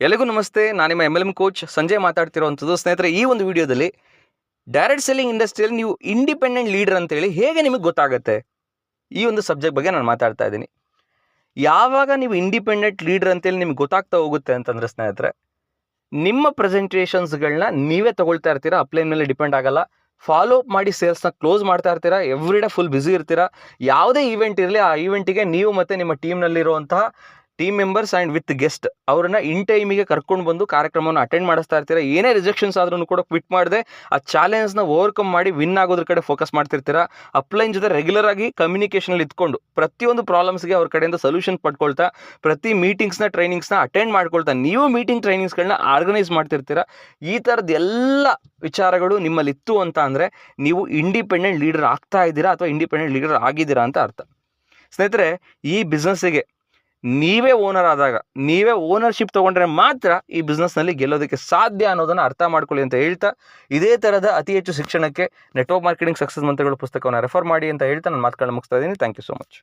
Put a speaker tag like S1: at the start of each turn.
S1: ಎಲ್ಲರಿಗೂ ನಮಸ್ತೆ. ನಾನು ನಿಮ್ಮ MLM ಕೋಚ್ ಸಂಜಯ್ ಮಾತಾಡ್ತಿರೋವಂಥದ್ದು. ಸ್ನೇಹಿತರೆ, ಈ ಒಂದು ವಿಡಿಯೋದಲ್ಲಿ ಡೈರೆಕ್ಟ್ ಸೆಲ್ಲಿಂಗ್ ಇಂಡಸ್ಟ್ರಿಯಲ್ಲಿ ನೀವು ಇಂಡಿಪೆಂಡೆಂಟ್ ಲೀಡರ್ ಅಂತೇಳಿ ಹೇಗೆ ನಿಮಗೆ ಗೊತ್ತಾಗುತ್ತೆ, ಈ ಒಂದು ಸಬ್ಜೆಕ್ಟ್ ಬಗ್ಗೆ ನಾನು ಮಾತಾಡ್ತಾ ಇದ್ದೀನಿ. ಯಾವಾಗ ನೀವು ಇಂಡಿಪೆಂಡೆಂಟ್ ಲೀಡರ್ ಅಂತೇಳಿ ನಿಮ್ಗೆ ಗೊತ್ತಾಗ್ತಾ ಹೋಗುತ್ತೆ ಅಂತಂದರೆ ಸ್ನೇಹಿತರೆ, ನಿಮ್ಮ ಪ್ರೆಸೆಂಟೇಷನ್ಸ್ಗಳನ್ನ ನೀವೇ ತೊಗೊಳ್ತಾ ಇರ್ತೀರಾ, ಅಪ್ಲೈನ್ ಮೇಲೆ ಡಿಪೆಂಡ್ ಆಗಲ್ಲ. ಫಾಲೋ ಅಪ್ ಮಾಡಿ ಸೇಲ್ಸ್ನ ಕ್ಲೋಸ್ ಮಾಡ್ತಾ ಇರ್ತೀರಾ, ಎವ್ರಿ ಡೇ ಫುಲ್ ಬ್ಯುಸಿ ಇರ್ತೀರಾ. ಯಾವುದೇ ಈವೆಂಟ್ ಇರಲಿ, ಆ ಈವೆಂಟಿಗೆ ನೀವು ಮತ್ತು ನಿಮ್ಮ ಟೀಮ್ನಲ್ಲಿರುವಂತಹ team members and with guest ಅವರನ್ನು ಇನ್ ಟೈಮಿಗೆ ಕರ್ಕೊಂಡು ಬಂದು ಕಾರ್ಯಕ್ರಮವನ್ನು ಅಟೆಂಡ್ ಮಾಡಿಸ್ತಾ ಇರ್ತೀರಾ. ಏನೇ ರಿಜೆಕ್ಷನ್ಸ್ ಆದ್ರೂ ಕೂಡ ಕ್ವಿಟ್ ಮಾಡದೆ ಆ ಚಾಲೆಂಜ್ನ ಓವರ್ಕಮ್ ಮಾಡಿ ವಿನ್ ಆಗೋದ್ರ ಕಡೆ ಫೋಕಸ್ ಮಾಡ್ತಿರ್ತೀರಾ. ಅಪ್ಲೈನ್ ಜೊತೆ ರೆಗ್ಯುಲರ್ ಆಗಿ ಕಮ್ಯುನಿಕೇಷನಲ್ಲಿ ಇದ್ಕೊಂಡು ಪ್ರತಿಯೊಂದು ಪ್ರಾಬ್ಲಮ್ಸ್ಗೆ ಅವ್ರ ಕಡೆಯಿಂದ ಸೊಲ್ಯೂಷನ್ ಪಡ್ಕೊಳ್ತಾ, ಪ್ರತಿ ಮೀಟಿಂಗ್ಸ್ನ ಟ್ರೈನಿಂಗ್ಸ್ನ ಅಟೆಂಡ್ ಮಾಡ್ಕೊಳ್ತಾ, ನೀವು ಮೀಟಿಂಗ್ ಟ್ರೈನಿಂಗ್ಸ್ಗಳನ್ನ ಆರ್ಗನೈಸ್ ಮಾಡ್ತಿರ್ತೀರಾ. ಈ ಥರದ್ದು ಎಲ್ಲ ವಿಚಾರಗಳು ನಿಮ್ಮಲ್ಲಿತ್ತು ಅಂತ ಅಂದರೆ ನೀವು ಇಂಡಿಪೆಂಡೆಂಟ್ ಲೀಡರ್ ಆಗ್ತಾ ಇದ್ದೀರಾ ಅಥವಾ ಇಂಡಿಪೆಂಡೆಂಟ್ ಲೀಡರ್ ಆಗಿದ್ದೀರಾ ಅಂತ ಅರ್ಥ. ಸ್ನೇಹಿತರೆ, ಈ ಬಿಸ್ನೆಸ್ಸಿಗೆ ನೀವೇ ಓನರ್ ಆದಾಗ, ನೀವೇ ಓನರ್ಶಿಪ್ ತೊಗೊಂಡ್ರೆ ಮಾತ್ರ ಈ ಬಿಸ್ನೆಸ್ನಲ್ಲಿ ಗೆಲ್ಲೋದಕ್ಕೆ ಸಾಧ್ಯ ಅನ್ನೋದನ್ನು ಅರ್ಥ ಮಾಡ್ಕೊಳ್ಳಿ ಅಂತ ಹೇಳ್ತಾ, ಇದೇ ಥರದ ಅತಿ ಹೆಚ್ಚು ಶಿಕ್ಷಣಕ್ಕೆ ನೆಟ್ವರ್ಕ್ ಮಾರ್ಕೆಟಿಂಗ್ ಸಕ್ಸಸ್ ಮಂತ್ರಗಳು ಪುಸ್ತಕವನ್ನು ರೆಫರ್ ಮಾಡಿ ಅಂತ ಹೇಳ್ತಾ ನಾನು ಮಾತುಗಳನ್ನ ಮುಗಿಸ್ತಾ ಇದ್ದೀನಿ. Thank you so much.